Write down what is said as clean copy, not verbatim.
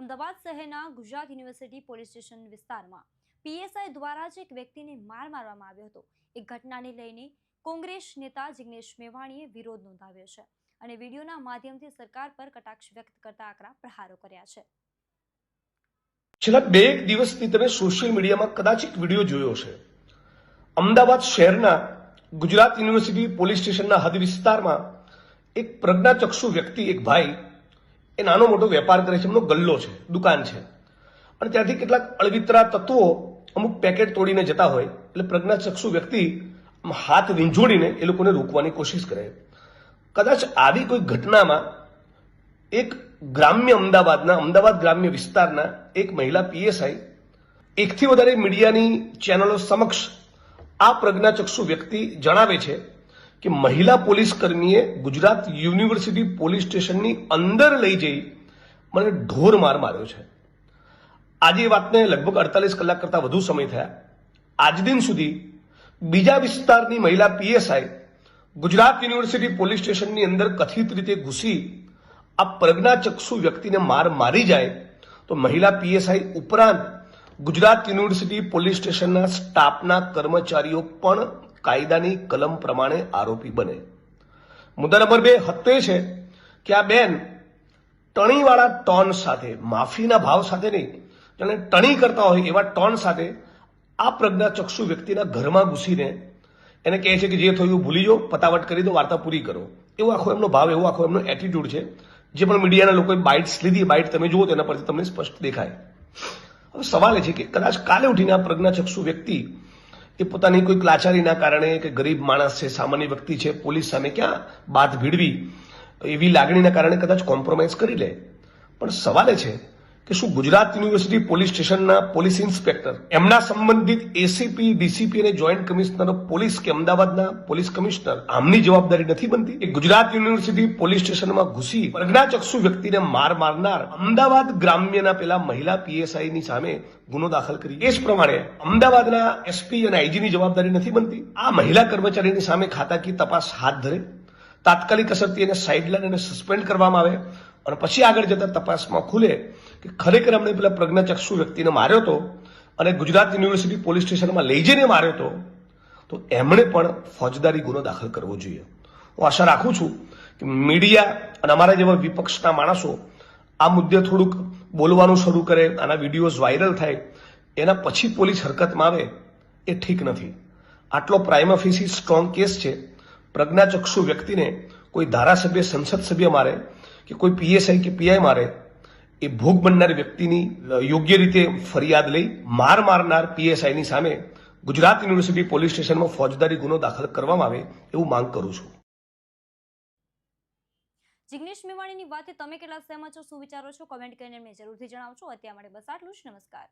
અમદાવાદ શહેરના Gujarat university police station વિસ્તારમાં PSI દ્વારા જ એક વ્યક્તિને માર મારવામાં આવ્યો હતો। એક ઘટનાને લઈને કોંગ્રેસ નેતા જિગ્નેશ મેવાણીએ વિરોધ નોંધાવ્યો છે અને વિડીયોના માધ્યમથી સરકાર પર કટાક્ષ વ્યક્ત કરતા આકરા પ્રહારો કર્યા છે। છેલ્લા 2 દિવસથી તમે સોશિયલ મીડિયામાં કદાચ એક વિડીયો જોયો છે। અમદાવાદ શહેરના ગુજરાત યુનિવર્સિટી પોલીસ સ્ટેશનના હદ વિસ્તારમાં એક પ્રજ્ઞાચક્ષુ વ્યક્તિ, એક ભાઈ, એ નાનો મોટો વેપાર કરે છે, એમનો ગલ્લો છે, દુકાન છે, અને ત્યાંથી કેટલાક અળવિતરા તત્વો અમુક પેકેટ તોડીને જતા હોય એટલે પ્રજ્ઞાચક્ષુ વ્યક્તિ હાથ વીંઝોડીને એ લોકોને રોકવાની કોશિશ કરે। કદાચ આવી કોઈ ઘટનામાં એક ગ્રામ્ય અમદાવાદ ગ્રામ્ય વિસ્તારના એક મહિલા પીએસઆઈ એકથી વધારે મીડિયાની ચેનલો સમક્ષ આ પ્રજ્ઞાચક્ષુ વ્યક્તિ જણાવે છે કે મહિલા પોલીસ કર્મીએ ગુજરાત યુનિવર્સિટી પોલીસ સ્ટેશનની અંદર લઈ જઈ મને ઢોર માર માર્યો છે। આજે એ વાતને લગભગ 48 કલાક કરતા વધુ સમય થયા। આજ દિન સુધી બીજા વિસ્તારની મહિલા પીએસઆઈ ગુજરાત યુનિવર્સિટી પોલીસ સ્ટેશનની અંદર કથિત રીતે ઘૂસી આ પ્રજ્ઞાચક્ષુ વ્યક્તિને માર મારી જાય તો મહિલા પીએસઆઈ ઉપરાંત ગુજરાત યુનિવર્સિટી પોલીસ સ્ટેશનના સ્ટાફના કર્મચારીઓ પણ કાયદાની કલમ પ્રમાણે આરોપી બને। મુદ્દા નંબર 2 હત્તે છે કે આ બેન ટણીવાળા ટોન સાથે, માફીના ભાવ સાથે નહીં, જેને ટણી કરતા હોય એવા ટોન સાથે આ પ્રજ્ઞાચક્ષુ વ્યક્તિના ઘરમાં ઘૂસીને એને કહે છે કે જે થયું ભૂલી જાઓ, પતાવટ કરી દો, વાર્તા પૂરી કરો। એવો આખો એમનો ભાવ, એવો આખો એમનો એટીટ્યુડ છે। જે પણ મીડિયાના લોકોએ બાઇટ્સ લીધી, બાઇટ તમે જુઓ તેના પરથી તમને સ્પષ્ટ દેખાય। હવે સવાલ એ છે કે કદાચ કાલે ઉઠીને આ પ્રજ્ઞાચક્ષુ વ્યક્તિ એ પોતાની કોઈ લાચારીના કારણે કે ગરીબ માણસ છે, સામાન્ય વ્યક્તિ છે, પોલીસ સામે ક્યાં બાથ ભીડવી એવી લાગણીના કારણે કદાચ કોમ્પ્રોમાઇઝ કરી લે। પણ સવાલ એ છે કે શું ગુજરાત યુનિવર્સિટી પોલીસ સ્ટેશનના પોલીસ ઇન્સ્પેક્ટર, એમના સંબંધિત એસીપી, ડીસીપી અને જોઈન્ટ કમિશનર ઓફ પોલીસ કે અમદાવાદના પોલીસ કમિશનર, આમની જવાબદારી નથી બનતી કે ગુજરાત યુનિવર્સિટી પોલીસ સ્ટેશનમાં ઘૂસી પ્રજ્ઞાચક્ષુ વ્યક્તિને માર મારનાર અમદાવાદ ગ્રામ્યના પેલા મહિલા પીએસઆઈની સામે ગુનો દાખલ કરી? એ જ પ્રમાણે અમદાવાદના એસપી અને આઈજીની જવાબદારી નથી બનતી આ મહિલા કર્મચારીની સામે ખાતાકીય તપાસ હાથ ધરે, તાત્કાલિક અસરથી એને સાઇડલાઇન અને સસ્પેન્ડ કરવામાં આવે અને પછી આગળ જતા તપાસમાં ખુલે કે ખરેખર અમને પેલા પ્રજ્ઞાચક્ષુ વ્યક્તિને માર્યો હતો અને ગુજરાત યુનિવર્સિટી પોલીસ સ્ટેશનમાં લઈ જઈને માર્યો હતો, તો એમણે પણ ફોજદારી ગુનો દાખલ કરવો જોઈએ। હું આશા રાખું છું કે મીડિયા અને અમારા જેવા વિપક્ષના માણસો આ મુદ્દે થોડુંક બોલવાનું શરૂ કરે, આના વિડીયોઝ વાયરલ થાય, એના પછી પોલીસ હરકતમાં આવે એ ઠીક નથી। આટલો પ્રાઇમા ફેસી સ્ટ્રોંગ કેસ છે। પ્રજ્ઞાચક્ષુ વ્યક્તિને કોઈ ધારાસભ્ય, સંસદ સભ્ય મારે કે કોઈ પીએસઆઈ કે પીઆઈ મારે, એ ભોગ બનનાર વ્યક્તિની યોગ્ય રીતે ફરિયાદ લઈ માર મારનાર પીએસઆઈની સામે ગુજરાત યુનિવર્સિટી પોલીસ સ્ટેશનમાં ફોજદારી ગુનો દાખલ કરવામાં આવે એવું માંગ કરું છું। જિગ્નેશ મેવાણીની વાતે તમે કેટલા સહેમત છો, શું વિચારો છો, કોમેન્ટ કરીને અમને જરૂરથી જણાવજો। અત્યારે માટે બસ આટલું જ। નમસ્કાર।